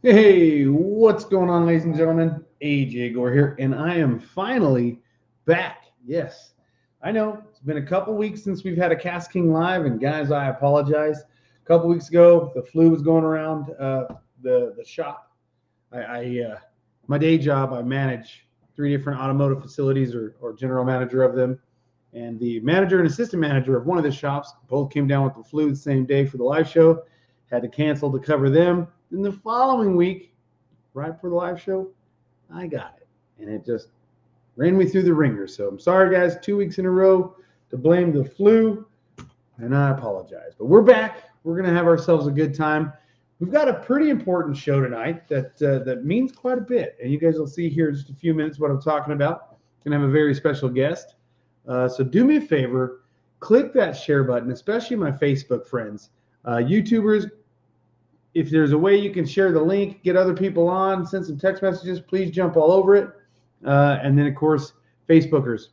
Hey, what's going on, ladies and gentlemen? AJ Gore here, and I am finally back. Yes, I know it's been a couple weeks since we've had a Cast King Live, and guys, I apologize. A couple weeks ago, the flu was going around the shop. My day job, I manage 3 different automotive facilities, or general manager of them, and the manager and assistant manager of one of the shops both came down with the flu the same day for the live show. Had to cancel to cover them. Then the following week, right before the live show, I got it. And it just ran me through the ringer. So I'm sorry, guys, 2 weeks in a row to blame the flu, and I apologize. But we're back. We're going to have ourselves a good time. We've got a pretty important show tonight that means quite a bit. And you guys will see here in just a few minutes what I'm talking about. Going to have a very special guest. So do me a favor, click that share button, especially my Facebook friends. YouTubers, if there's a way you can share the link, get other people on, send some text messages, please jump all over it. And then, of course, Facebookers.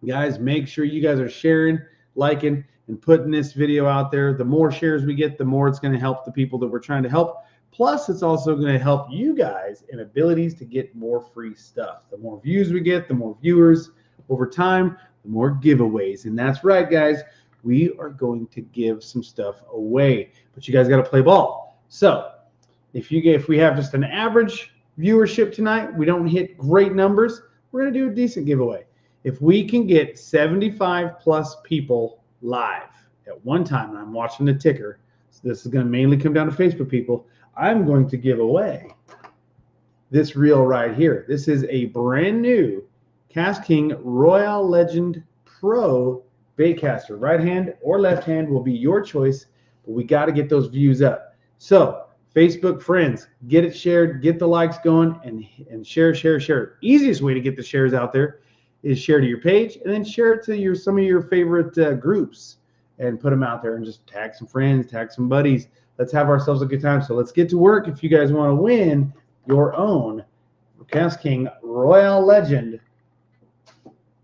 Guys, make sure you guys are sharing, liking, and putting this video out there. The more shares we get, the more it's going to help the people that we're trying to help. Plus, it's also going to help you guys in abilities to get more free stuff. The more views we get, the more viewers over time, the more giveaways. And that's right, guys. We are going to give some stuff away. But you guys got to play ball. So if we have just an average viewership tonight, we don't hit great numbers, we're going to do a decent giveaway. If we can get 75 plus people live at one time, and I'm watching the ticker, so this is going to mainly come down to Facebook people, I'm going to give away this reel right here. This is a brand new KastKing Royale Legend Pro baitcaster. Right hand or left hand will be your choice, but we got to get those views up. So Facebook friends, get it shared, get the likes going, and share. Easiest way to get the shares out there is share to your page, and then share it to some of your favorite groups, and put them out there, and just tag some friends, tag some buddies. Let's have ourselves a good time. So let's get to work. If you guys want to win your own KastKing Royale Legend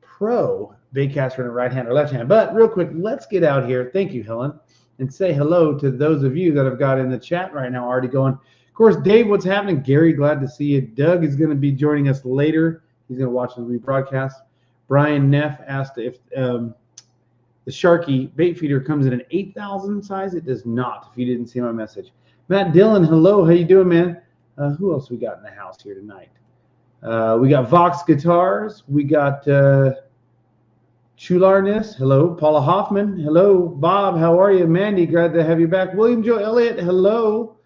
Pro baitcaster in the right hand or left hand. But real quick, let's get out here. Thank you, Helen. And say hello to those of you that have got in the chat right now already going. Of course, Dave, what's happening? Gary, glad to see you. Doug is going to be joining us later. He's going to watch the rebroadcast. Brian Neff asked if the Sharky bait feeder comes in an 8,000 size. It does not, if you didn't see my message. Matt Dillon, hello. How you doing, man? Who else we got in the house here tonight? We got Vox Guitars. We got Chularness, hello. Paula Hoffman, hello. Bob, how are you? Mandy, glad to have you back. William Joe Elliott, hello.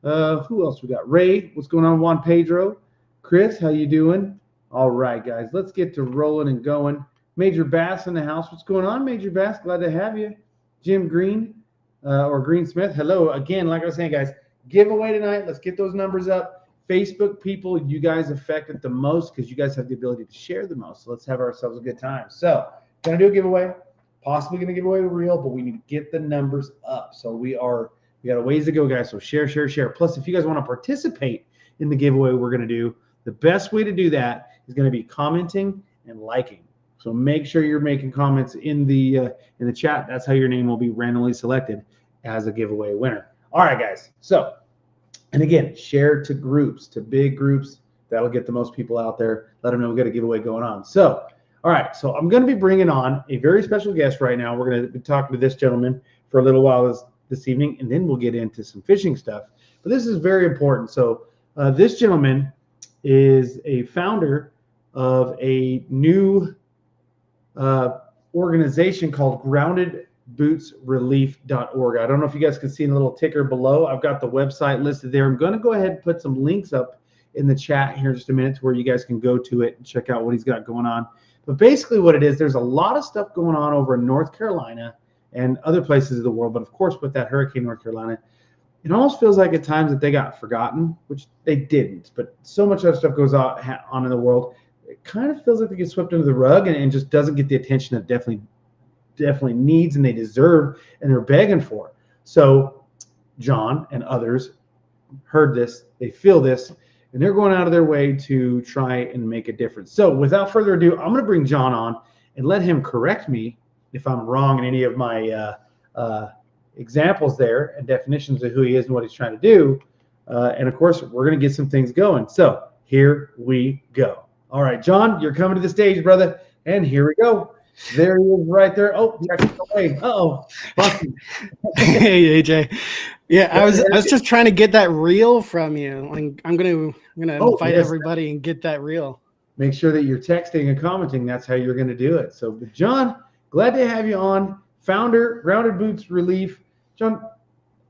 Who else we got? Ray, what's going on? Juan Pedro. Chris, how you doing? All right, guys, let's get to rolling and going. Major Bass in the house. What's going on, Major Bass? Glad to have you. Jim Green, or Green Smith, hello. Again, like I was saying, guys, giveaway tonight. Let's get those numbers up. Facebook people, you guys affect it the most because you guys have the ability to share the most. So let's have ourselves a good time. So, going to do a giveaway, possibly going to give away a reel, but we need to get the numbers up. So we got a ways to go, guys. So share. Plus, if you guys want to participate in the giveaway we're going to do, the best way to do that is going to be commenting and liking. So make sure you're making comments in the chat. That's how your name will be randomly selected as a giveaway winner. All right, guys. So, and again, share to groups, to big groups. That'll get the most people out there. Let them know we got a giveaway going on. So, all right, so I'm going to be bringing on a very special guest right now. We're going to be talking to this gentleman for a little while this evening, and then we'll get into some fishing stuff. But this is very important. So this gentleman is a founder of a new organization called GroundedBootsRelief.org. I don't know if you guys can see the little ticker below. I've got the website listed there. I'm going to go ahead and put some links up in the chat here in just a minute to where you guys can go to it and check out what he's got going on. But basically what it is, there's a lot of stuff going on over in North Carolina and other places of the world. But of course, with that hurricane North Carolina, it almost feels like at times that they got forgotten, which they didn't. But so much other stuff goes on in the world. It kind of feels like they get swept under the rug and just doesn't get the attention that definitely needs and they deserve and they're begging for. So John and others heard this, they feel this, and they're going out of their way to try and make a difference. So without further ado, I'm going to bring John on and let him correct me if I'm wrong in any of my examples there and definitions of who he is and what he's trying to do. And of course, we're going to get some things going. So here we go. All right, John, you're coming to the stage, brother. And here we go. There he is right there. Oh, technical away. Uh-oh. Hey, AJ. Yeah, I was just trying to get that reel from you. Like, I'm gonna invite everybody and get that reel. Make sure that you're texting and commenting. That's how you're going to do it. So, John, glad to have you on. Founder, Grounded Boots Relief. John,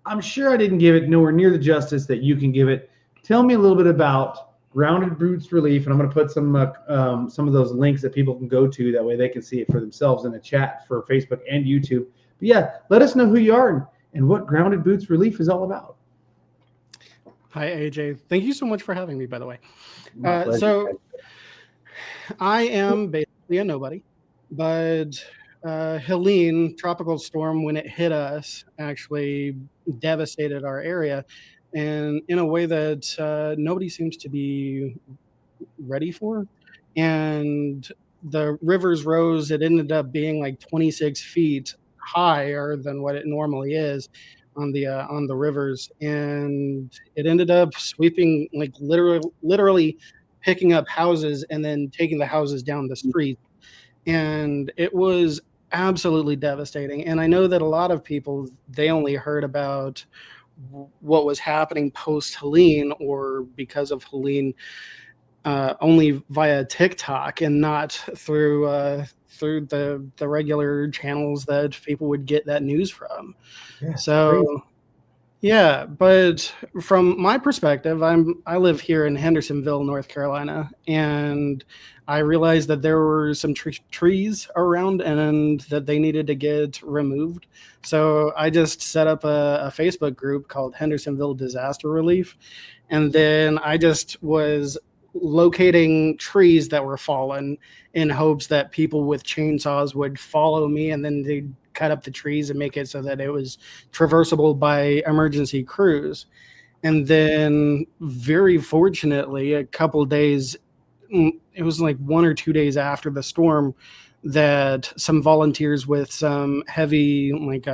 I'm sure I didn't give it nowhere near the justice that you can give it. Tell me a little bit about Grounded Boots Relief, and I'm going to put some of those links that people can go to. That way they can see it for themselves in the chat for Facebook and YouTube. But yeah, let us know who you are and what Grounded Boots Relief is all about. Hi, AJ. Thank you so much for having me, by the way. So I am basically a nobody, but Helene, tropical storm, when it hit us, actually devastated our area, and in a way that nobody seems to be ready for. And the rivers rose. It ended up being like 26 feet higher than what it normally is on the rivers, and it ended up sweeping, like literally picking up houses and then taking the houses down the street. And it was absolutely devastating. And I know that a lot of people, they only heard about what was happening post Helene or because of Helene only via TikTok and not through the regular channels that people would get that news from. Yeah, so crazy. Yeah, but from my perspective, I live here in Hendersonville, North Carolina, and I realized that there were some trees around and that they needed to get removed. So I just set up a Facebook group called Hendersonville Disaster Relief, and then I just was locating trees that were fallen in hopes that people with chainsaws would follow me, and then they'd cut up the trees and make it so that it was traversable by emergency crews. And then very fortunately, a couple days, it was like 1 or 2 days after the storm, that some volunteers with some heavy like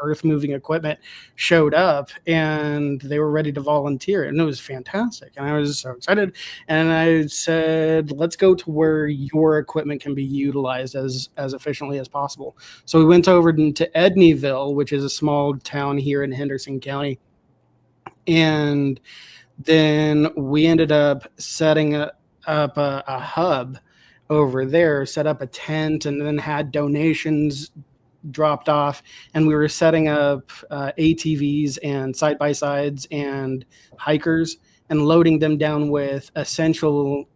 earth moving equipment showed up, and they were ready to volunteer, and it was fantastic. And I was so excited, and I said, let's go to where your equipment can be utilized as efficiently as possible. So we went over to Edneyville, which is a small town here in Henderson County, and then we ended up setting up a hub over there, set up a tent, and then had donations dropped off, and we were setting up ATVs and side-by-sides and hikers and loading them down with essential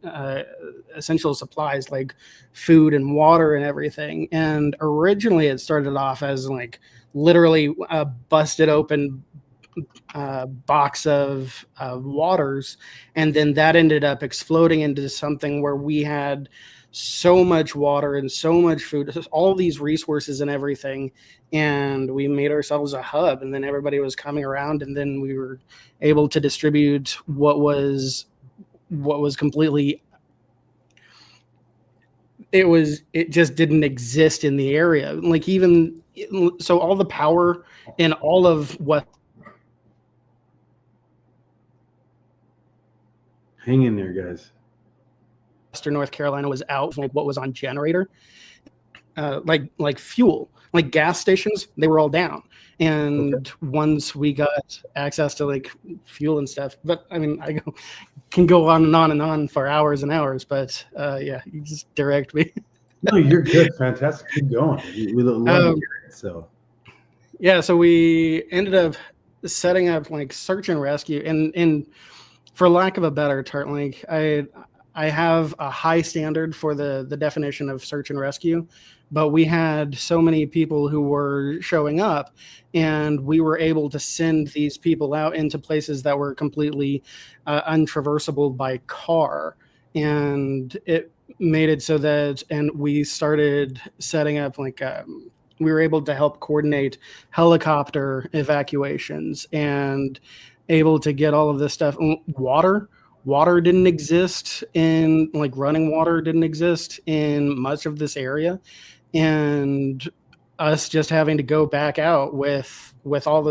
supplies like food and water and everything. And originally it started off as like literally a busted open box of waters, and then that ended up exploding into something where we had so much water and so much food, all these resources and everything, and we made ourselves a hub, and then everybody was coming around, and then we were able to distribute what was completely, it just didn't exist in the area. Like, even so, all the power in all of what hang in there, guys. Western North Carolina was out, like what was on generator, like fuel, like gas stations, they were all down. And once we got access to like fuel and stuff, but I mean, I can go on and on for hours and hours, but yeah, you just direct me. No, you're good. Fantastic. Keep going. We love to hear it. So yeah, so we ended up setting up like search and rescue, and for lack of a better term, like I have a high standard for the definition of search and rescue, but we had so many people who were showing up, and we were able to send these people out into places that were completely untraversable by car. And it made it so that, and we started setting up like, we were able to help coordinate helicopter evacuations and able to get all of this stuff. Water didn't exist in, like, running water didn't exist in much of this area, and us just having to go back out with all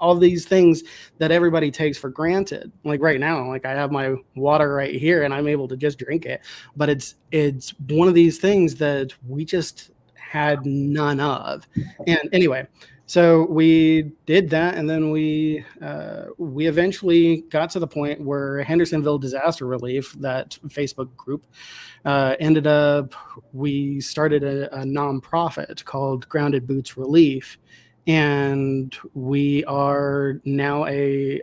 all these things that everybody takes for granted. Like right now, like I have my water right here and I'm able to just drink it. But it's one of these things that we just had none of. And anyway, so we did that, and then we eventually got to the point where Hendersonville Disaster Relief, that Facebook group, ended up, we started a nonprofit called Grounded Boots Relief, and we are now a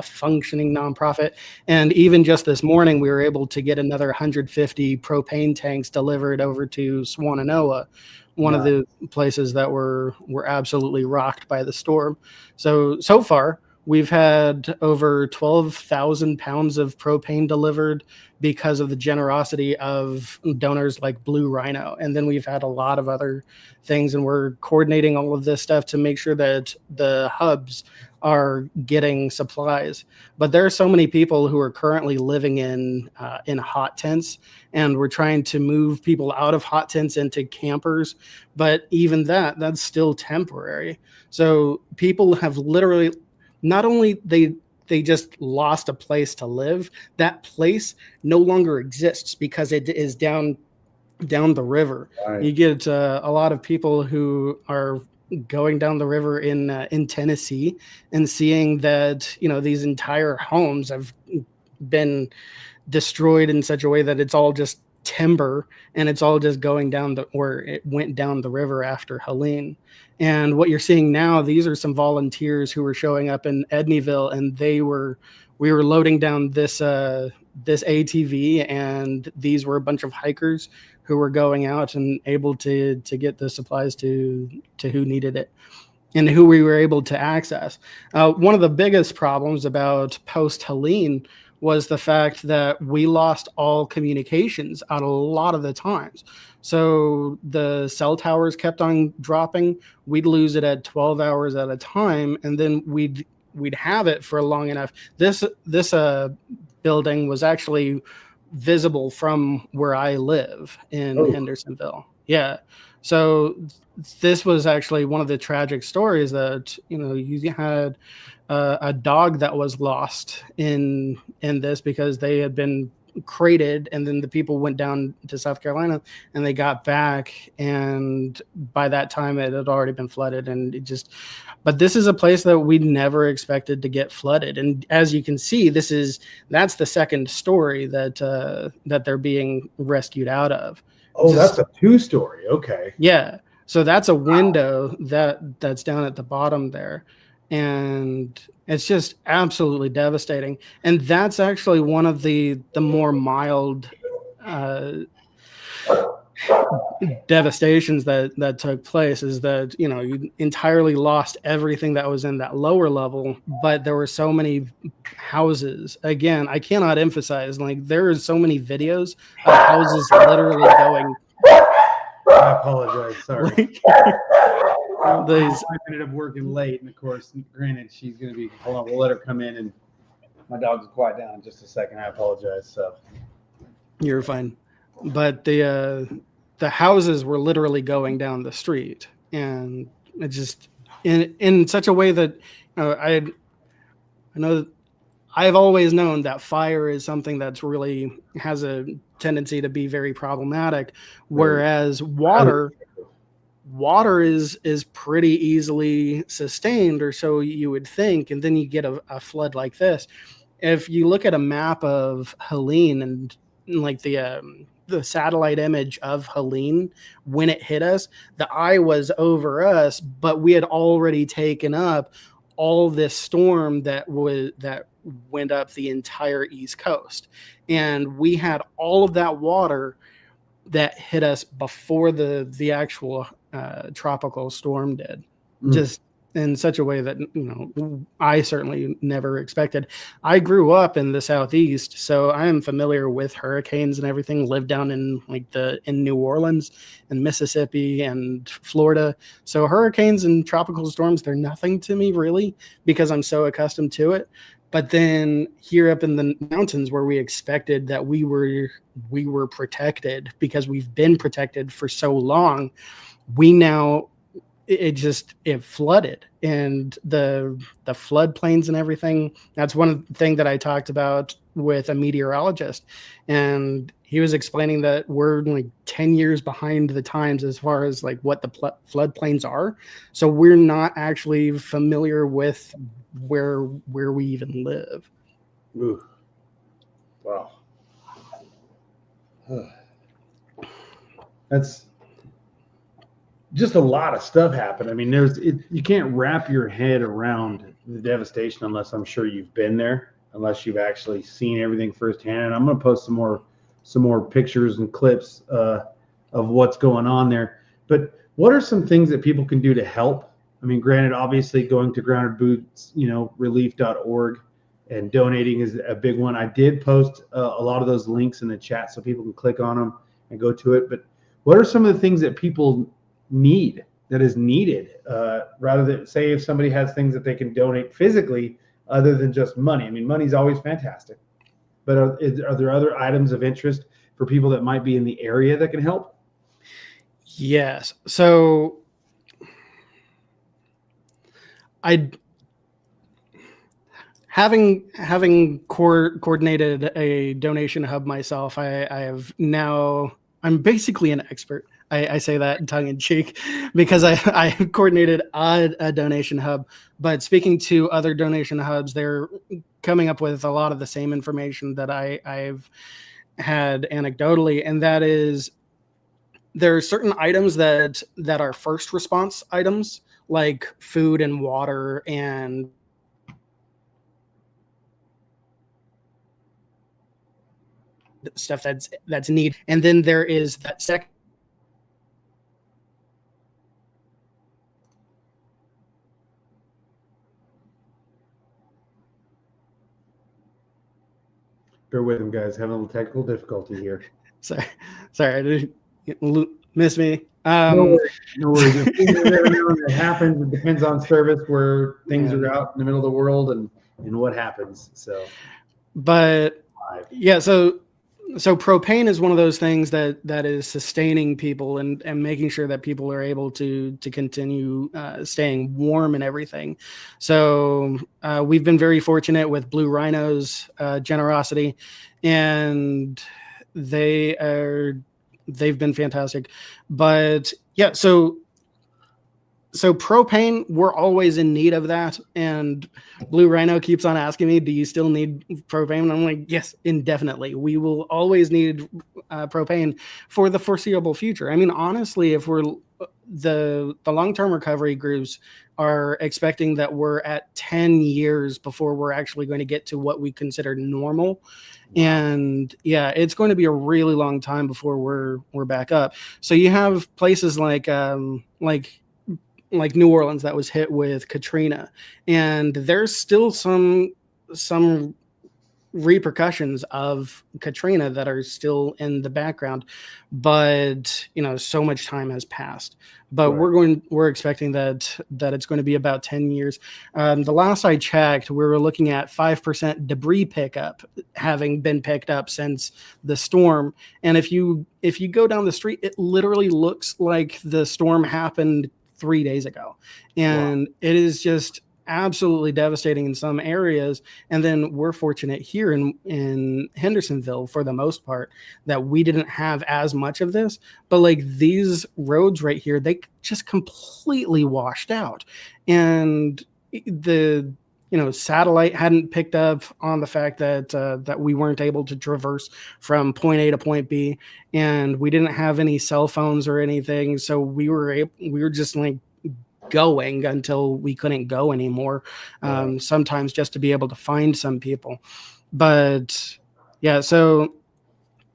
functioning nonprofit. And even just this morning, we were able to get another 150 propane tanks delivered over to Swannanoa, one of the places that were absolutely rocked by the storm. So far, we've had over 12,000 pounds of propane delivered because of the generosity of donors like Blue Rhino. And then we've had a lot of other things, and we're coordinating all of this stuff to make sure that the hubs are getting supplies. But there are so many people who are currently living in hot tents, and we're trying to move people out of hot tents into campers. But even that's still temporary. So people have literally, not only they just lost a place to live, that place no longer exists because it is down the river. Right. You get a lot of people who are going down the river in Tennessee and seeing that, you know, these entire homes have been destroyed in such a way that it's all just timber, and it's all just going down where it went down the river after Helene. And what you're seeing now, these are some volunteers who were showing up in Edneyville, and we were loading down this ATV, and these were a bunch of hikers who were going out and able to get the supplies to who needed it and who we were able to access. One of the biggest problems about post-Helene was the fact that we lost all communications at a lot of the times. So the cell towers kept on dropping. We'd lose it at 12 hours at a time, and then we'd have it for long enough. This building was actually visible from where I live in Hendersonville. Yeah. So this was actually one of the tragic stories that, you know, you had a dog that was lost in this because they had been crated, and then the people went down to South Carolina and they got back, and by that time it had already been flooded. And but this is a place that we never expected to get flooded. And as you can see, that's the second story that they're being rescued out of. That's a 2-story. Okay. Yeah. So that's a window that's down at the bottom there. And it's just absolutely devastating. And that's actually one of the more mild devastations that took place, is that, you know, you entirely lost everything that was in that lower level, but there were so many houses. Again, I cannot emphasize, like, there are so many videos of houses literally going. I apologize. Sorry. I ended up working late, and of course, granted, she's going to be. Hold on, we'll let her come in, and my dog's quiet down in just a second. I apologize. So you're fine, but the houses were literally going down the street, and it just in such a way that I know that I've always known that fire is something that's really has a tendency to be very problematic, whereas water is pretty easily sustained, or so you would think. And then you get a flood like this. If you look at a map of Helene and like the satellite image of Helene, when it hit us, the eye was over us, but we had already taken up all this storm that went up the entire East Coast. And we had all of that water that hit us before the actual tropical storm did, just in such a way that, you know, I certainly never expected. I grew up in the Southeast, so I am familiar with hurricanes and everything. Lived down in in New Orleans and Mississippi and Florida. So hurricanes and tropical storms, they're nothing to me really, because I'm so accustomed to it. But then here up in the mountains, where we expected that we were protected because we've been protected for so long, we now it flooded, and the floodplains and everything. That's one thing that I talked about with a meteorologist, and he was explaining that we're like 10 years behind the times as far as like what the floodplains are. So we're not actually familiar with where we even live. Ooh. Wow. That's just a lot of stuff happened. I mean, you can't wrap your head around the devastation unless I'm sure you've been there, unless you've actually seen everything firsthand. And I'm going to post some more pictures and clips of what's going on there. But what are some things that people can do to help? I mean, granted, obviously going to Grounded Boots, relief.org and donating is a big one. I did post a lot of those links in the chat so people can click on them and go to it. But what are some of the things that people need, that is needed, rather than, say, if somebody has things that they can donate physically other than just money? I mean, money's always fantastic, but are there other items of interest for people that might be in the area that can help? Yes. So having coordinated a donation hub myself, I'm basically an expert. I say that tongue in cheek because I coordinated a donation hub. But speaking to other donation hubs, they're coming up with a lot of the same information that I've had anecdotally, and that is there are certain items that are first response items, like food and water and stuff that's needed. And then there is that second. Bear with them, guys. Having a little technical difficulty here. Sorry, I didn't miss me. No worries. It happens. It depends on service where things are out in the middle of the world and what happens. So, but yeah, so propane is one of those things that is sustaining people and making sure that people are able to continue staying warm and everything. So we've been very fortunate with Blue Rhino's generosity, and they've been fantastic. But yeah, so propane, we're always in need of that. And Blue Rhino keeps on asking me, do you still need propane? And I'm like, yes, indefinitely. We will always need propane for the foreseeable future. I mean, honestly, if we're the long-term recovery groups are expecting that we're at 10 years before we're actually going to get to what we consider normal. Wow. And yeah, it's going to be a really long time before we're back up. So you have places like New Orleans that was hit with Katrina, and there's still some repercussions of Katrina that are still in the background, but so much time has passed. But right. we're expecting that it's going to be about 10 years. The last I checked, we were looking at 5% debris pickup having been picked up since the storm. And if you go down the street, it literally looks like the storm happened 3 days ago. And wow. It is just absolutely devastating in some areas. And then we're fortunate here in Hendersonville, for the most part, that we didn't have as much of this. But like these roads right here, they just completely washed out. And the satellite hadn't picked up on the fact that we weren't able to traverse from point A to point B, and we didn't have any cell phones or anything. So we were just like going until we couldn't go anymore. Sometimes just to be able to find some people. But yeah, so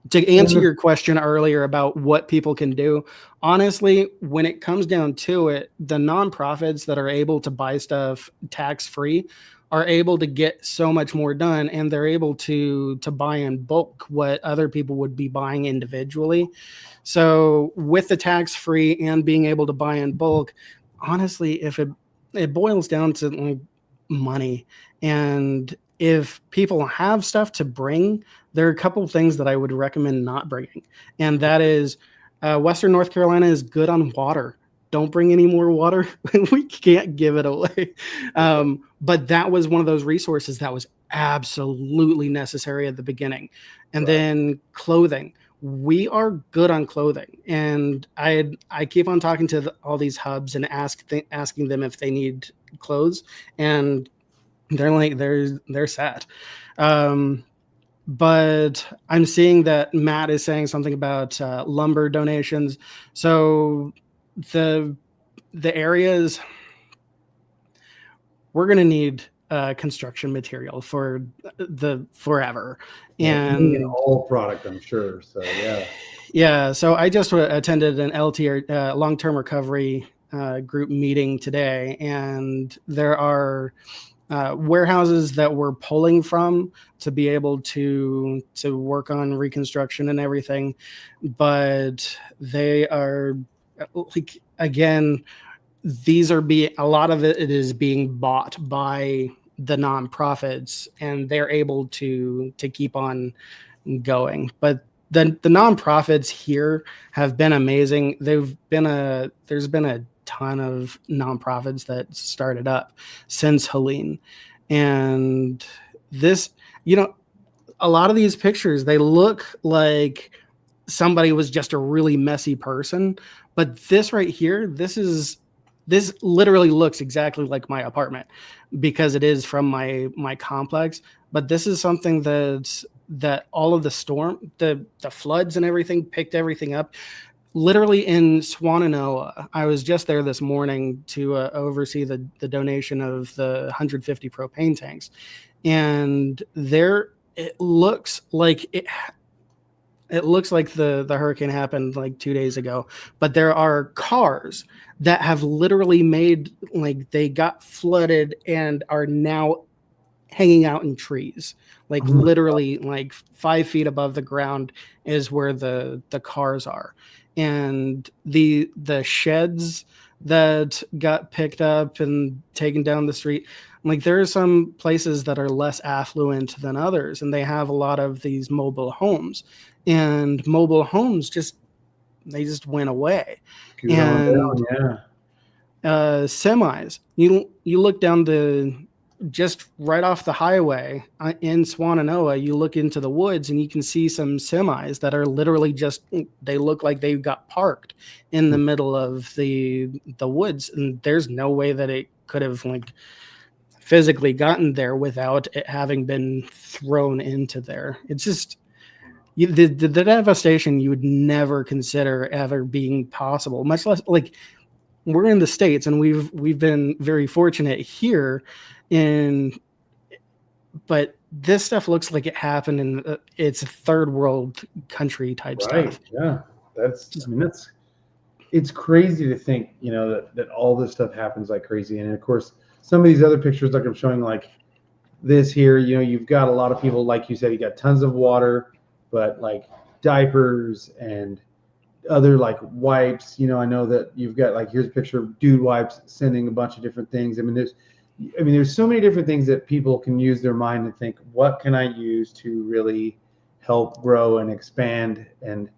to answer your question earlier about what people can do, honestly, when it comes down to it, the nonprofits that are able to buy stuff tax-free are able to get so much more done, and they're able to buy in bulk what other people would be buying individually. So with the tax-free and being able to buy in bulk, honestly, if it boils down to like money, and if people have stuff to bring, there are a couple of things that I would recommend not bringing. And that is Western North Carolina is good on water. don't bring any more water. We can't give it away. But that was one of those resources that was absolutely necessary at the beginning. And then clothing. We are good on clothing, and I keep on talking to all these hubs and asking them if they need clothes, and they're like they're sad. But I'm seeing that Matt is saying something about lumber donations. So the areas, we're going to need construction material for the forever. And all product, I'm sure. So yeah. So I just attended an LT, long-term recovery group meeting today, and there are warehouses that we're pulling from to be able to work on reconstruction and everything, but they are like, again, these are a lot of it is being bought by the nonprofits, and they're able to keep on going. But the nonprofits here have been amazing. There's been a ton of nonprofits that started up since Helene, and this, a lot of these pictures, they look like somebody was just a really messy person, but this right here, this literally looks exactly like my apartment because it is from my complex. But this is something that all of the storm, the floods and everything picked everything up. Literally in Swannanoa, I was just there this morning to oversee the donation of the 150 propane tanks, and there it looks like the hurricane happened like 2 days ago, but there are cars that have literally made, like, they got flooded and are now hanging out in trees, like literally like 5 feet above the ground is where the cars are. And the sheds that got picked up and taken down the street, like, there are some places that are less affluent than others, and they have a lot of these mobile homes, and mobile homes just went away. And semis, you look down just right off the highway in Swannanoa, you look into the woods and you can see some semis that are literally they look like they got parked in the middle of the woods, and there's no way that it could have like physically gotten there without it having been thrown into there. It's just the devastation you would never consider ever being possible, much less, like, we're in the States and we've been very fortunate here, but this stuff looks like it happened in it's a third world country type stuff. Yeah, it's crazy to think, that all this stuff happens like crazy. And of course, some of these other pictures, like I'm showing, like this here, you've got a lot of people, like you said, you got tons of water, but like diapers and other like wipes. I know that you've got, like, here's a picture of Dude Wipes sending a bunch of different things. There's so many different things that people can use their mind and think, what can I use to really help grow and expand and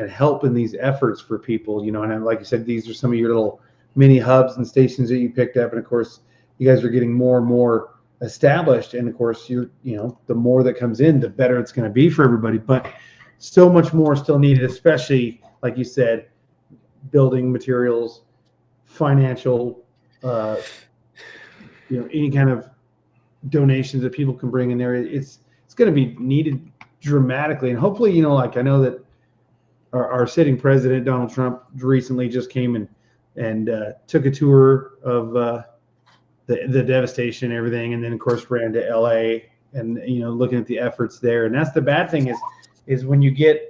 help in these efforts for people, and like you said, these are some of your little mini hubs and stations that you picked up. And of course, you guys are getting more and more established. And of course, the more that comes in, the better it's going to be for everybody. But so much more still needed, especially, like you said, building materials, financial, any kind of donations that people can bring in there. It's going to be needed dramatically. And hopefully, like, I know that our sitting president, Donald Trump, recently just came and took a tour of the devastation and everything. And then, of course, ran to LA and, looking at the efforts there. And that's the bad thing is when you get,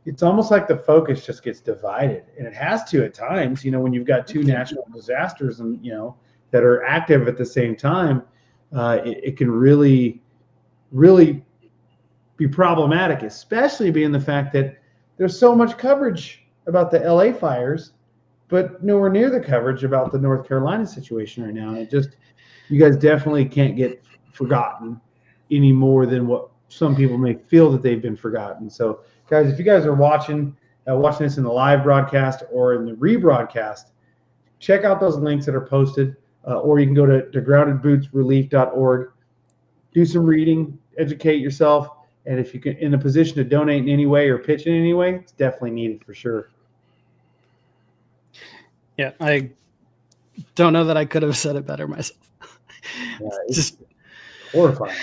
it's almost like the focus just gets divided, and it has to at times, when you've got two natural disasters and, that are active at the same time, it can really, really be problematic, especially being the fact that there's so much coverage about the LA fires, but nowhere near the coverage about the North Carolina situation right now. And you guys definitely can't get forgotten any more than what some people may feel that they've been forgotten. So guys, if you guys are watching watching this in the live broadcast or in the rebroadcast, check out those links that are posted, or you can go to groundedbootsrelief.org, do some reading, educate yourself, and if you can in a position to donate in any way or pitch in any way, it's definitely needed for sure. Yeah, I don't know that I could have said it better myself. Yeah, it's just horrifying.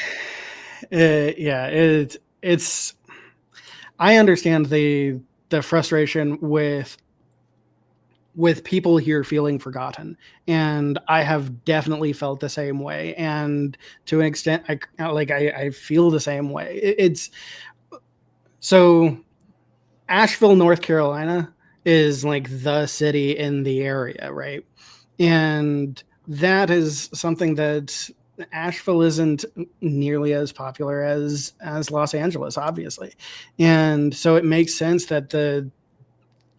It's. I understand the frustration with people here feeling forgotten, and I have definitely felt the same way. And to an extent, I feel the same way. It's so Asheville, North Carolina, is like the city in the area, right? And that is something that Asheville isn't nearly as popular as Los Angeles, obviously. And so it makes sense that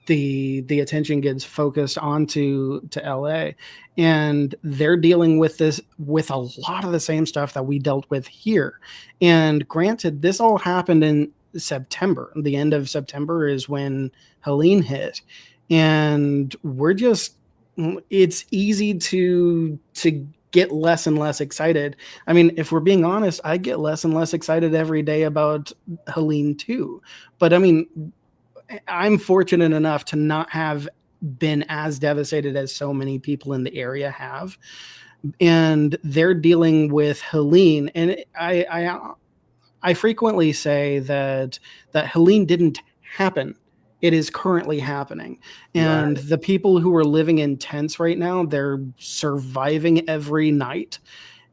the attention gets focused onto LA, and they're dealing with this with a lot of the same stuff that we dealt with here. And granted, this all happened in September. The end of September is when Helene hit, and it's easy to get less and less excited. I mean, if we're being honest, I get less and less excited every day about Helene too. But I mean, I'm fortunate enough to not have been as devastated as so many people in the area have. And they're dealing with Helene. And I frequently say that Helene didn't happen. It is currently happening. And the people who are living in tents right now, they're surviving every night.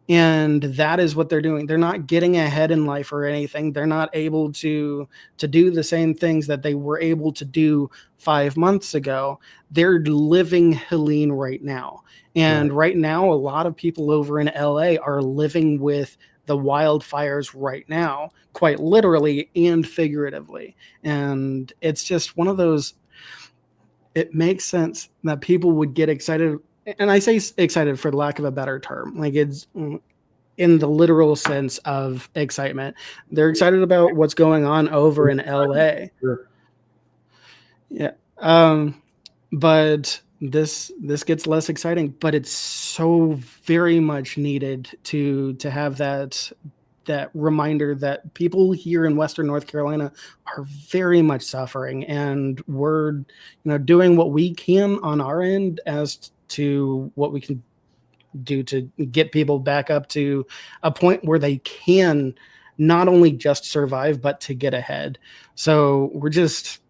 And that is what they're doing. They're not getting ahead in life or anything. They're not able to do the same things that they were able to do 5 months ago. They're living Helene right now. And right now, a lot of people over in LA are living with the wildfires right now, quite literally and figuratively. And it's just one of those, it makes sense that people would get excited. And I say excited for lack of a better term. Like, it's in the literal sense of excitement. They're excited about what's going on over in LA. Sure. Yeah. But this gets less exciting, but it's so very much needed to have that reminder that people here in Western North Carolina are very much suffering, and we're doing what we can on our end as to what we can do to get people back up to a point where they can not only just survive but to get ahead. So we're just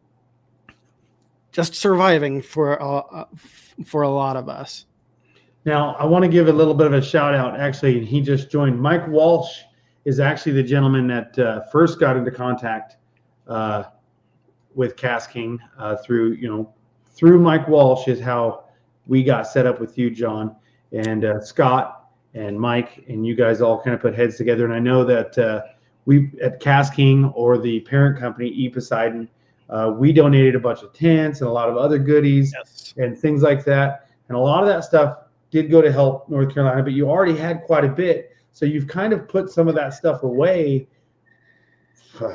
surviving for a lot of us. Now, I want to give a little bit of a shout out. Actually, he just joined. Mike Walsh is actually the gentleman that first got into contact with KastKing through Mike Walsh is how we got set up with you, John, and Scott and Mike, and you guys all kind of put heads together. And I know that we at KastKing, or the parent company, E Poseidon, we donated a bunch of tents and a lot of other goodies and things like that. And a lot of that stuff did go to help North Carolina, but you already had quite a bit. So you've kind of put some of that stuff away.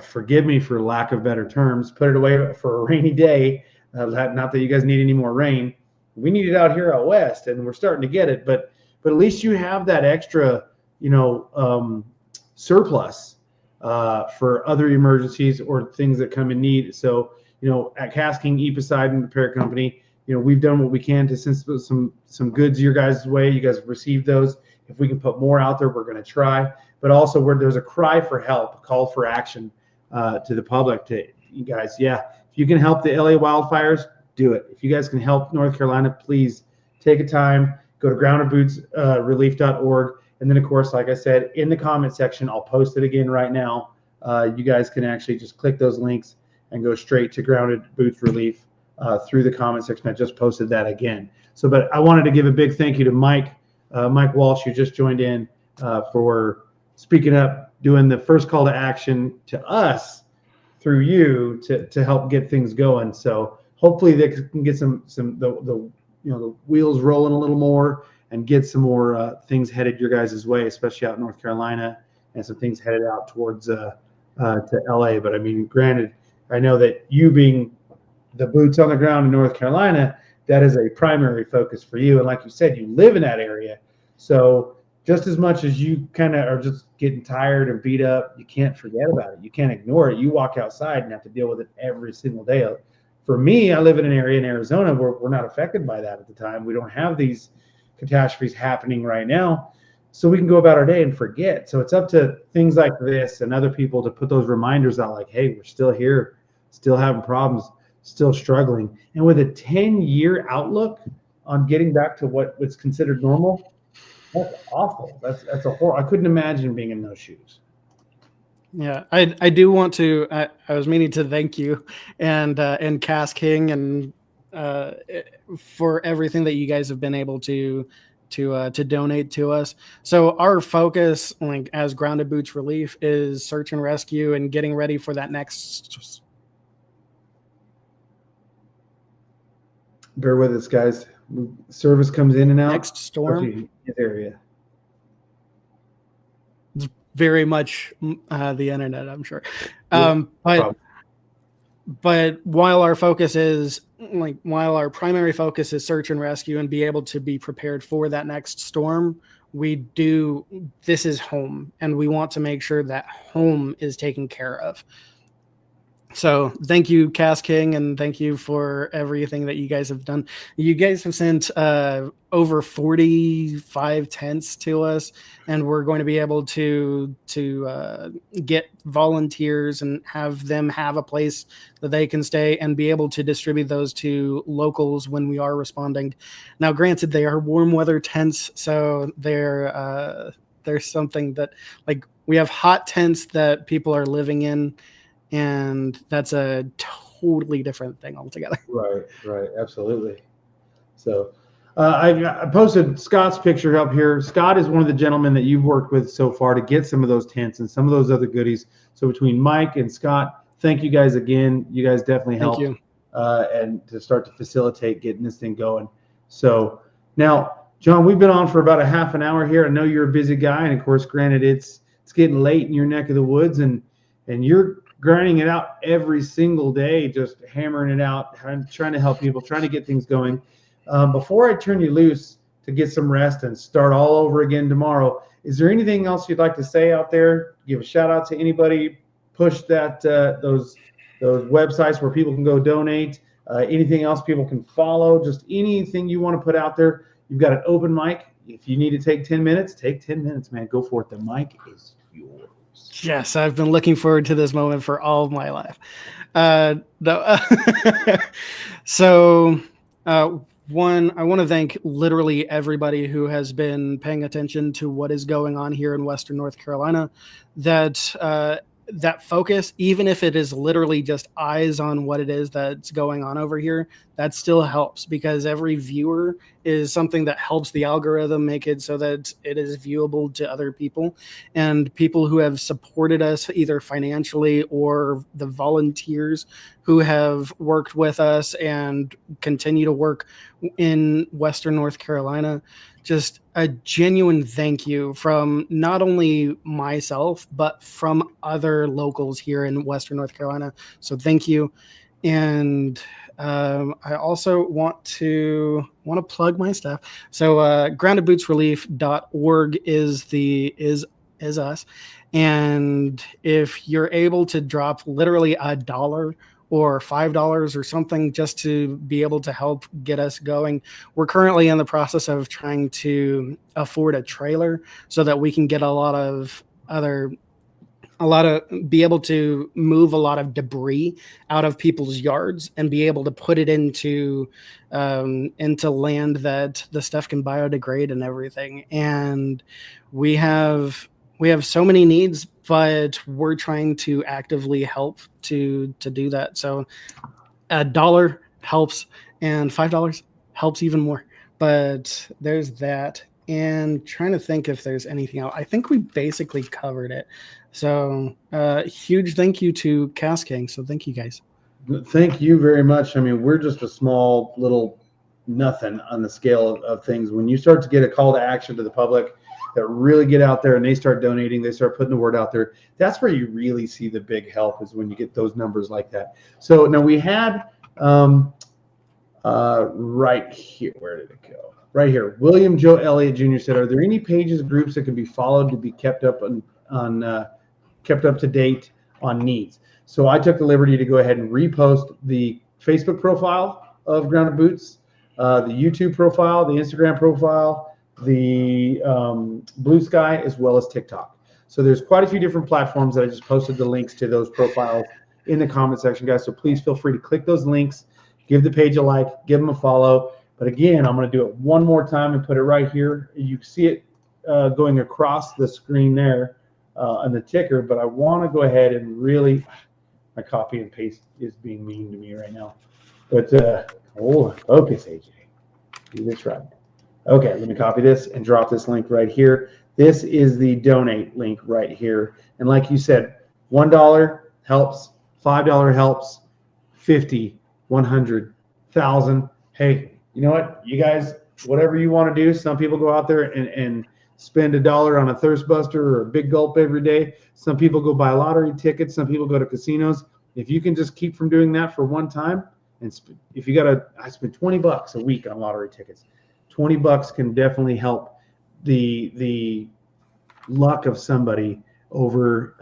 Forgive me for lack of better terms. Put it away for a rainy day. Not that you guys need any more rain. We need it out here out west, and we're starting to get it. But at least you have that extra, surplus for other emergencies or things that come in need. So, at KastKing, E Poseidon, the parent company, we've done what we can to send some goods your guys' way. You guys have received those. If we can put more out there, we're going to try. But also, where there's a cry for help, a call for action to the public, to you guys. Yeah, if you can help the LA wildfires, do it. If you guys can help North Carolina, please take a time. Go to groundedbootsrelief.org. And then, of course, like I said, in the comment section, I'll post it again right now. You guys can actually just click those links and go straight to Grounded Boots Relief through the comment section. I just posted that again. So, but I wanted to give a big thank you to Mike Walsh, who just joined in, for speaking up, doing the first call to action to us through you to help get things going. So hopefully they can get the wheels rolling a little more and get some more things headed your guys' way, especially out in North Carolina, and some things headed out towards to LA. But I mean, granted, I know that you being the boots on the ground in North Carolina, that is a primary focus for you. And like you said, you live in that area. So just as much as you kind of are just getting tired and beat up, you can't forget about it. You can't ignore it. You walk outside and have to deal with it every single day. For me, I live in an area in Arizona where we're not affected by that at the time. We don't have these catastrophes happening right now. So we can go about our day and forget. So it's up to things like this and other people to put those reminders out like, hey, we're still here, still having problems, still struggling. And with a 10-year outlook on getting back to what's considered normal, that's awful. That's a horror. I couldn't imagine being in those shoes. Yeah, I do want to. I was meaning to thank you and KastKing and for everything that you guys have been able to donate to us. So our focus, like as Grounded Boots Relief, is search and rescue and getting ready for that next. Bear with us, guys. Service comes in and out. Next storm area. Very much the internet, I'm sure. But while our focus is while our primary focus is search and rescue and be able to be prepared for that next storm, this is home, and we want to make sure that home is taken care of. So thank you, KastKing, and thank you for everything that you guys have done. You guys have sent over 45 tents to us, and we're going to be able to get volunteers and have them have a place that they can stay and be able to distribute those to locals when we are responding. Now, granted, they are warm weather tents, so there's something that, like, we have hot tents that people are living in, and that's a totally different thing altogether. Right, absolutely. So I posted Scott's picture up here. Scott is one of the gentlemen that you've worked with so far to get some of those tents and some of those other goodies. So between Mike and Scott, thank you guys again. You guys definitely helped. Thank you. And to start to facilitate getting this thing going. So now, John, we've been on for about a half an hour here. I know you're a busy guy, and of course, granted, it's getting late in your neck of the woods, and you're grinding it out every single day, just hammering it out, trying to help people, trying to get things going. Before I turn you loose to get some rest and start all over again tomorrow, is there anything else you'd like to say out there? Give a shout out to anybody, push that those websites where people can go donate, anything else people can follow, just anything you want to put out there. You've got an open mic. If you need to take 10 minutes, take 10 minutes, man. Go for it. The mic is yours. Yes, I've been looking forward to this moment for all of my life. So, one, I want to thank literally everybody who has been paying attention to what is going on here in Western North Carolina. That focus, even if it is literally just eyes on what it is that's going on over here, that still helps, because every viewer is something that helps the algorithm make it so that it is viewable to other people. And people who have supported us either financially or the volunteers who have worked with us and continue to work in Western North Carolina, just a genuine thank you from not only myself, but from other locals here in Western North Carolina. So thank you. And I also want to plug my stuff. So groundedbootsrelief.org is us. And if you're able to drop literally $1 or $5 or something just to be able to help get us going. We're currently in the process of trying to afford a trailer so that we can get be able to move a lot of debris out of people's yards and be able to put it into land that the stuff can biodegrade and everything. And we have so many needs, but we're trying to actively help to do that. So $1 helps and $5 helps even more. But there's that. And trying to think if there's anything else. I think we basically covered it. So huge thank you to KastKing. So thank you guys. Thank you very much. I mean, we're just a small little nothing on the scale of things. When you start to get a call to action to the public that really get out there and they start donating, they start putting the word out there, that's where you really see the big help, is when you get those numbers like that. So now we had Right here. Where did it go? Right here. William Joe Elliott Jr. said, "Are there any pages, groups that can be followed to be kept up kept up to date on needs?" So I took the liberty to go ahead and repost the Facebook profile of Grounded Boots, the YouTube profile, the Instagram profile, the Blue Sky, as well as TikTok. So there's quite a few different platforms that I just posted the links to those profiles in the comment section, guys. So please feel free to click those links, give the page a like, give them a follow. But again, I'm going to do it one more time and put it right here. You can see it going across the screen there on the ticker, but I want to go ahead and really, my copy and paste is being mean to me right now. But focus, AJ. Do this right. Okay, let me copy this and drop this link right here. This is the donate link right here. And like you said, $1 helps, $5 helps, 50, 100, 1,000. Hey, you know what? You guys, whatever you want to do, some people go out there and spend $1 on a Thirst Buster or a Big Gulp every day. Some people go buy lottery tickets. Some people go to casinos. If you can just keep from doing that for one time, and if you got I spend $20 a week on lottery tickets. $20 can definitely help the luck of somebody over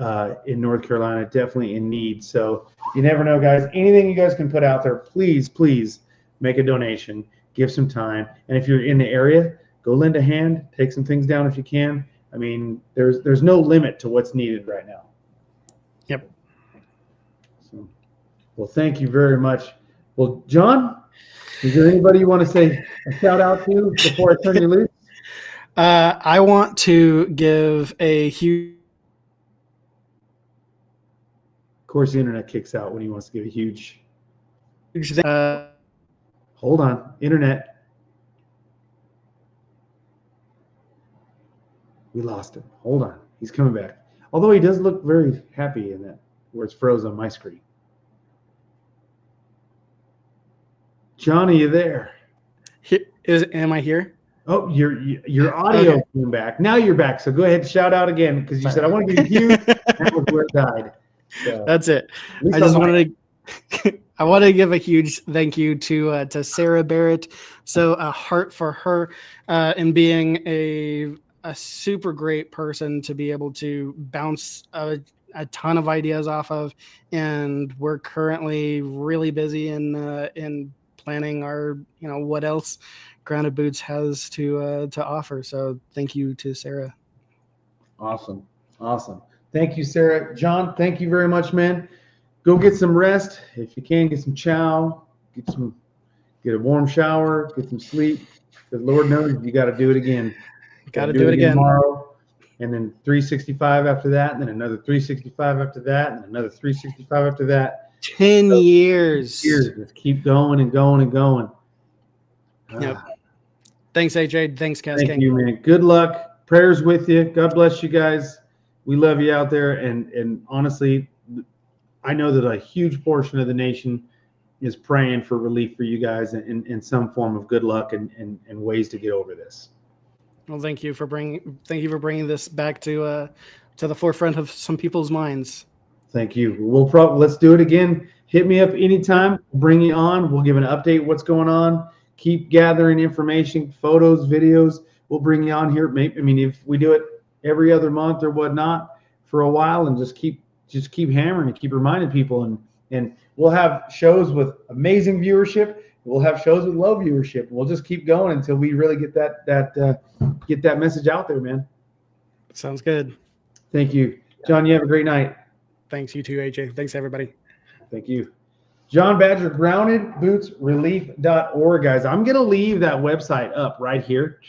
in North Carolina, definitely in need. So you never know, guys. Anything you guys can put out there, please, please make a donation, give some time. And if you're in the area, go lend a hand, take some things down if you can. I mean, there's no limit to what's needed right now. Yep. So, well, thank you very much. Well, John, is there anybody you want to say a shout out to before I turn you loose? I want to give a huge. Of course, the internet kicks out when he wants to give a huge. Hold on, internet. We lost him. Hold on, he's coming back. Although he does look very happy in that where it's froze on my screen. Johnny, you there? Am I here? Oh, your audio came back. Now you're back. So go ahead and shout out again because you said I want to give you huge. That was where it died. So, that's it. I just wanted to. I want to give a huge thank you to Sarah Barrett. So a heart for her in being a super great person to be able to bounce a ton of ideas off of, and we're currently really busy in planning our what else Grounded Boots has to offer. So thank you to Sarah. Awesome. Thank you, Sarah. John, thank you very much, man. Go get some rest if you can. Get some chow. Get a warm shower. Get some sleep. Because Lord knows you got to do it again. Got to do it again tomorrow, and then 365 after that, and then another 365 after that, and another 365 after that. 10 years. Just keep going and going and going. Yep. Thanks, AJ. Thanks, KastKing. Thank you, man. Good luck. Prayers with you. God bless you guys. We love you out there. And honestly, I know that a huge portion of the nation is praying for relief for you guys in some form of good luck and ways to get over this. Well, thank you for bringing this back to the forefront of some people's minds. Thank you. Let's do it again. Hit me up anytime. We'll bring you on. We'll give an update what's going on. Keep gathering information, photos, videos. We'll bring you on here. If we do it every other month or whatnot for a while, and just keep hammering and keep reminding people. And we'll have shows with amazing viewership. We'll have shows with low viewership. We'll just keep going until we really get that message out there, man. Sounds good. Thank you, John. You have a great night. Thanks, you too, AJ. Thanks, everybody. Thank you. John Badger, groundedbootsrelief.org, guys. I'm going to leave that website up right here.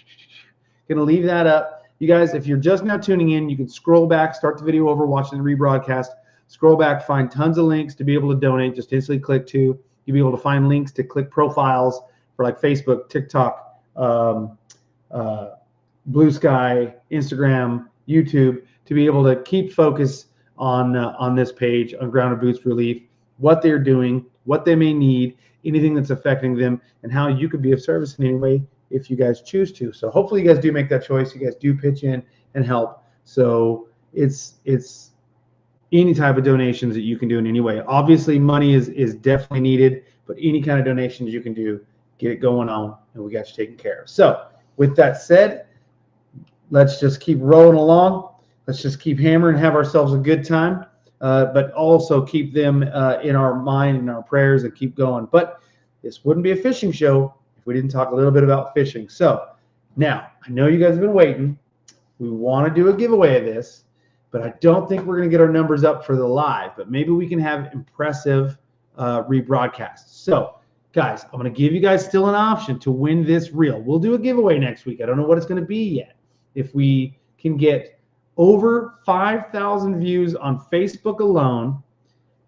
Going to leave that up. You guys, if you're just now tuning in, you can scroll back, start the video over, watching the rebroadcast, scroll back, find tons of links to be able to donate. Just instantly click to. You'll be able to find links to click profiles for like Facebook, TikTok, Blue Sky, Instagram, YouTube, to be able to keep focus on this page on Grounded Boots Relief, what they're doing, what they may need, anything that's affecting them, and how you could be of service in any way if you guys choose to. So hopefully you guys do make that choice. You guys do pitch in and help. So it's any type of donations that you can do in any way. Obviously, money is definitely needed. but any kind of donations you can do, get it going on, and we got you taken care of. So with that said, let's just keep rolling along. Let's just keep hammering, have ourselves a good time, but also keep them in our mind and our prayers and keep going. But this wouldn't be a fishing show if we didn't talk a little bit about fishing. So now, I know you guys have been waiting. We want to do a giveaway of this, but I don't think we're going to get our numbers up for the live, but maybe we can have impressive rebroadcasts. So guys, I'm going to give you guys still an option to win this reel. We'll do a giveaway next week. I don't know what it's going to be yet. If we can get over 5,000 views on Facebook alone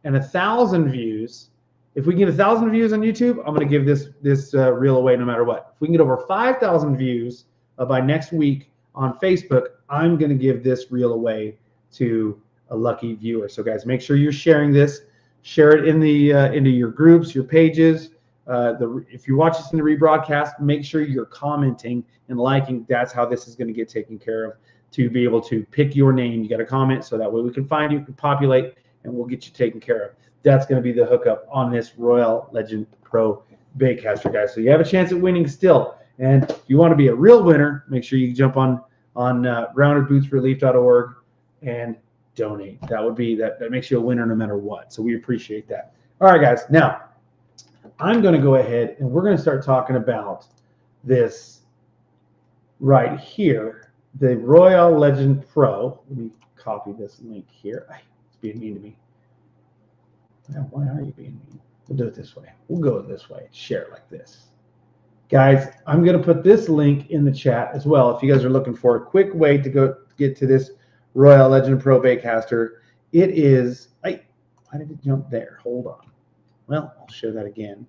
and 1,000 views, if we can get 1,000 views on YouTube, I'm going to give this reel away no matter what. If we can get over 5,000 views by next week on Facebook, I'm going to give this reel away to a lucky viewer. So guys, make sure you're sharing this. Share it in the into your groups, your pages. If you watch this in the rebroadcast, make sure you're commenting and liking. That's how this is going to get taken care of. To be able to pick your name, you got to comment so that way we can find you, can populate, and we'll get you taken care of. That's going to be the hookup on this Royal Legend Pro baitcaster, guys. So you have a chance at winning still. And if you want to be a real winner, make sure you jump on roundedbootsforrelief.org and donate. That makes you a winner no matter what. So we appreciate that. All right, guys. Now, I'm going to go ahead and we're going to start talking about this right here, the Royal Legend Pro. Let me copy this link here. It's being mean to me. Why are you being mean? We'll do it this way. We'll go this way. Share it like this. Guys, I'm going to put this link in the chat as well if you guys are looking for a quick way to go get to this Royal Legend Pro baitcaster. It is, why did it jump there? Hold on. Well, I'll show that again.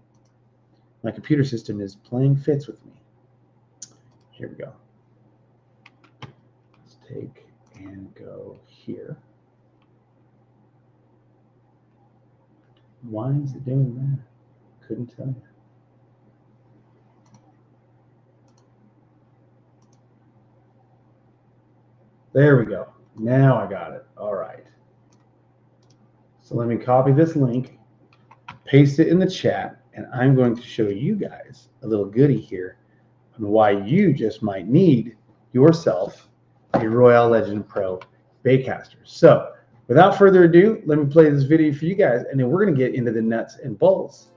My computer system is playing fits with me. Here we go. Let's take and go here. Why is it doing that? Couldn't tell you. There we go. Now I got it. All right. So let me copy this link, paste it in the chat, and I'm going to show you guys a little goodie here on why you just might need yourself a Royal Legend Pro baitcaster. So without further ado, let me play this video for you guys, and then we're going to get into the nuts and bolts.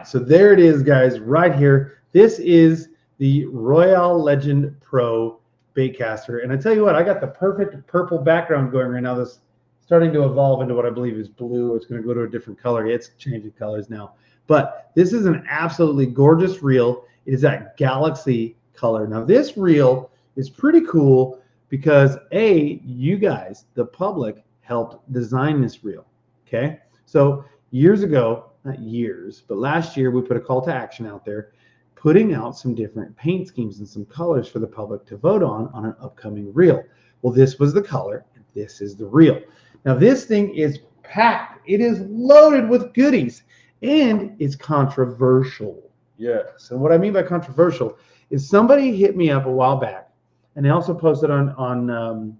So there it is, guys, right here. This is the Royal Legend Pro baitcaster. And I tell you what, I got the perfect purple background going right now. This is starting to evolve into what I believe is blue. It's going to go to a different color. It's changing colors now. But this is an absolutely gorgeous reel. It is that galaxy color. Now, this reel is pretty cool because, A, you guys, the public, helped design this reel, okay? So years ago, not years, but last year we put a call to action out there, putting out some different paint schemes and some colors for the public to vote on an upcoming reel. Well, this was the color, and this is the reel. Now, this thing is packed. It is loaded with goodies, and it's controversial. Yes. And what I mean by controversial is somebody hit me up a while back, and they also posted on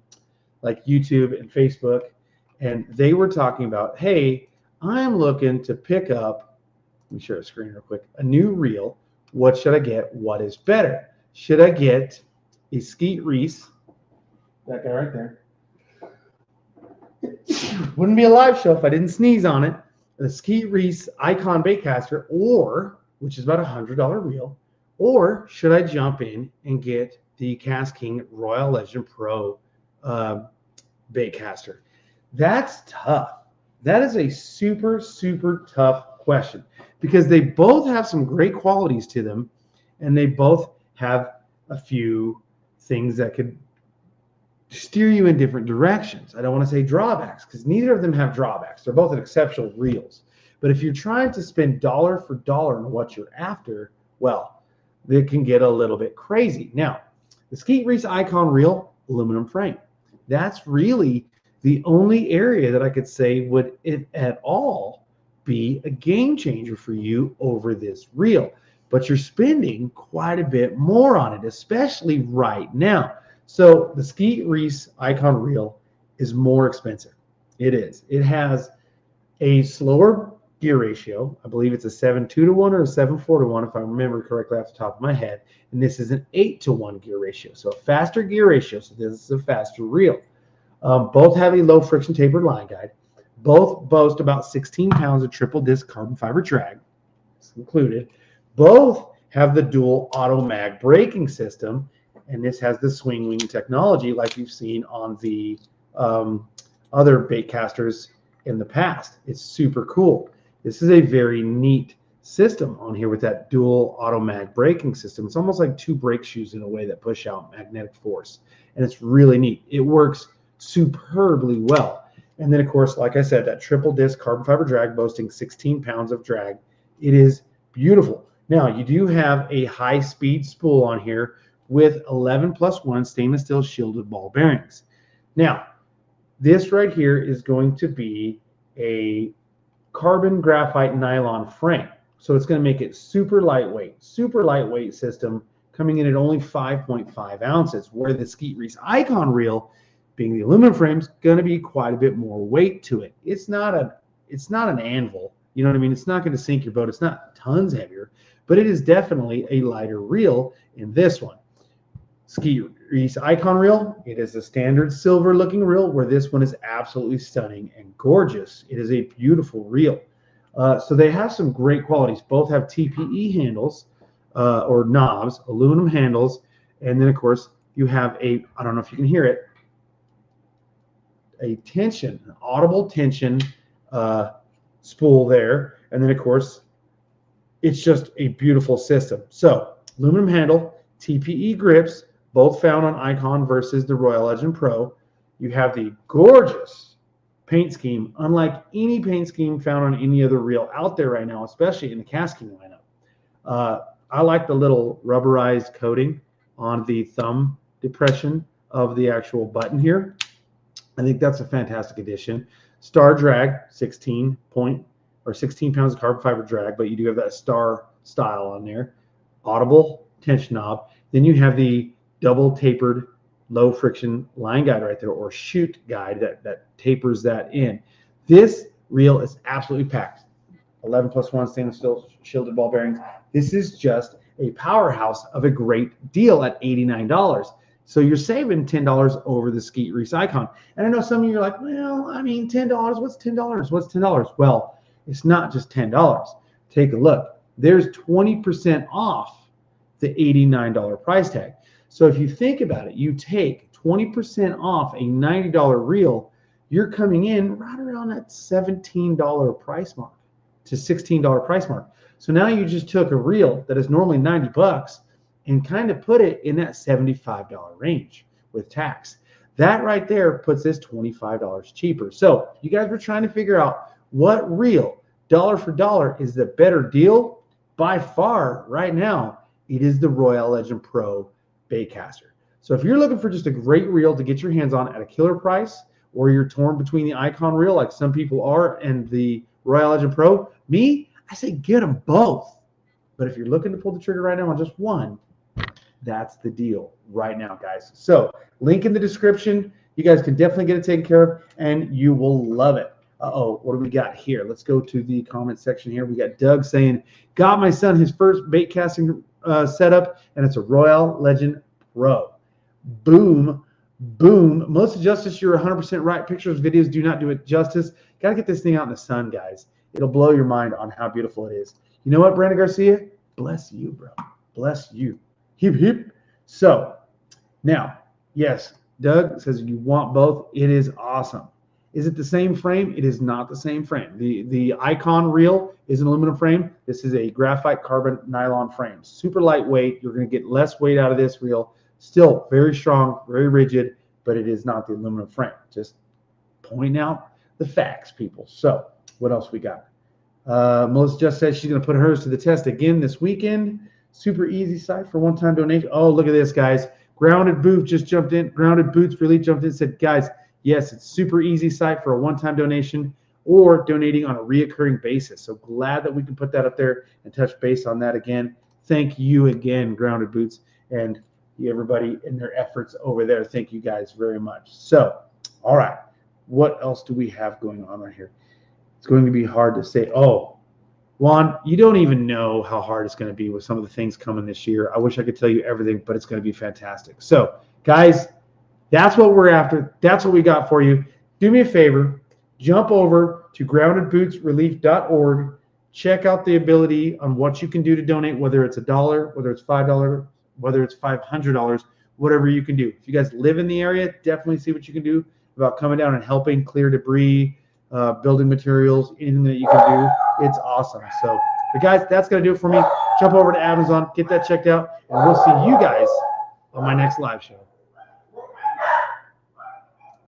like YouTube and Facebook, and they were talking about, hey, I'm looking to pick up, let me share a screen real quick, a new reel. What should I get? What is better? Should I get a Skeet Reese, that guy right there? Wouldn't be a live show if I didn't sneeze on it. The Skeet Reese Icon baitcaster, or, which is about $100 reel, or should I jump in and get the KastKing Royal Legend Pro baitcaster? That's tough. That is a super, super tough question, because they both have some great qualities to them, and they both have a few things that could steer you in different directions. I don't want to say drawbacks, because neither of them have drawbacks. They're both exceptional reels. But if you're trying to spend dollar for dollar on what you're after, well, it can get a little bit crazy. Now, the Skeet Reese Icon reel, aluminum frame. That's really the only area that I could say would it at all be a game changer for you over this reel. But you're spending quite a bit more on it, especially right now. So the Skeet Reese Icon reel is more expensive. It is. It has a slower gear ratio. I believe it's a 7.2-to-1 or a 7.4-to-1, if I remember correctly off the top of my head. And this is an 8-to-1 gear ratio. So a faster gear ratio. So this is a faster reel. Both have a low friction tapered line guide. Both boast about 16 pounds of triple disc carbon fiber drag. It's included. Both have the dual auto mag braking system. And this has the swing wing technology like you've seen on the other bait casters in the past. It's super cool. This is a very neat system on here with that dual auto mag braking system. It's almost like two brake shoes in a way that push out magnetic force. And it's really neat. It works superbly well. And then, of course, like I said, that triple disc carbon fiber drag boasting 16 pounds of drag. It is beautiful. Now, you do have a high-speed spool on here with 11+1 stainless steel shielded ball bearings. Now, this right here is going to be a carbon graphite nylon frame. So it's going to make it super lightweight system, coming in at only 5.5 ounces, where the Skeet Reese Icon reel, being the aluminum frame, is going to be quite a bit more weight to it. It's not an anvil, you know what I mean? It's not going to sink your boat. It's not tons heavier, but it is definitely a lighter reel in this one. Skeet Reese Icon reel, it is a standard silver looking reel, where this one is absolutely stunning and gorgeous. It is a beautiful reel. So they have some great qualities. Both have TPE handles or knobs, aluminum handles, and then of course you have a, I don't know if you can hear it, a tension, an audible tension spool there, and then of course it's just a beautiful system. So aluminum handle, TPE grips, both found on Icon versus the Royal Legend Pro. You have the gorgeous paint scheme, unlike any paint scheme found on any other reel out there right now, especially in the KastKing lineup. I like the little rubberized coating on the thumb depression of the actual button here. I think that's a fantastic addition. Star drag, 16 pounds of carbon fiber drag, but you do have that star style on there. Audible tension knob. Then you have the double tapered low friction line guide right there, or chute guide that tapers that in. This reel is absolutely packed. 11+1 stainless steel shielded ball bearings. This is just a powerhouse of a great deal at $89. So you're saving $10 over the Skeet Reese Icon. And I know some of you are like, well, I mean, $10, what's $10? What's $10? Well, it's not just $10. Take a look. There's 20% off the $89 price tag. So if you think about it, you take 20% off a $90 reel, you're coming in right around that $17 price mark to $16 price mark. So now you just took a reel that is normally $90 and kind of put it in that $75 range with tax. That right there puts this $25 cheaper. So you guys were trying to figure out what reel, dollar for dollar, is the better deal. By far, right now, it is the Royale Legend Pro baitcaster. So if you're looking for just a great reel to get your hands on at a killer price, or you're torn between the Icon reel like some people are and the Royale Legend Pro, I say get them both. But if you're looking to pull the trigger right now on just one, that's the deal right now, guys. So link in the description. You guys can definitely get it taken care of, and you will love it. What do we got here? Let's go to the comment section here. We got Doug saying, got my son his first bait casting setup, and it's a Royale Legend Pro. Boom, boom. Melissa Justice, you're 100% right. Pictures, videos do not do it justice. Got to get this thing out in the sun, guys. It'll blow your mind on how beautiful it is. You know what, Brandon Garcia? Bless you, bro. Bless you. Hip, hip. So now, yes, Doug says you want both. It is awesome. Is it the same frame? It is not the same frame. The Icon reel is an aluminum frame. This is a graphite carbon nylon frame. Super lightweight. You're going to get less weight out of this reel. Still very strong, very rigid, but it is not the aluminum frame. Just pointing out the facts, people. So what else we got? Melissa just said she's going to put hers to the test again this weekend. Super easy site for one-time donation. Oh, look at this, guys. Grounded Boots just jumped in. Grounded Boots really jumped in and said, guys, yes, it's super easy site for a one-time donation or donating on a reoccurring basis. So glad that we can put that up there and touch base on that again. Thank you again, Grounded Boots, and everybody in their efforts over there. Thank you guys very much. So, all right, what else do we have going on right here? It's going to be hard to say. Oh, Juan, you don't even know how hard it's going to be with some of the things coming this year. I wish I could tell you everything, but it's going to be fantastic. So, guys, that's what we're after. That's what we got for you. Do me a favor. Jump over to groundedbootsrelief.org. Check out the ability on what you can do to donate, whether it's $1, whether it's $5, whether it's $500, whatever you can do. If you guys live in the area, definitely see what you can do about coming down and helping clear debris, building materials, anything that you can do. It's awesome. So, but guys, that's going to do it for me. Jump over to Amazon, get that checked out, and we'll see you guys on my next live show.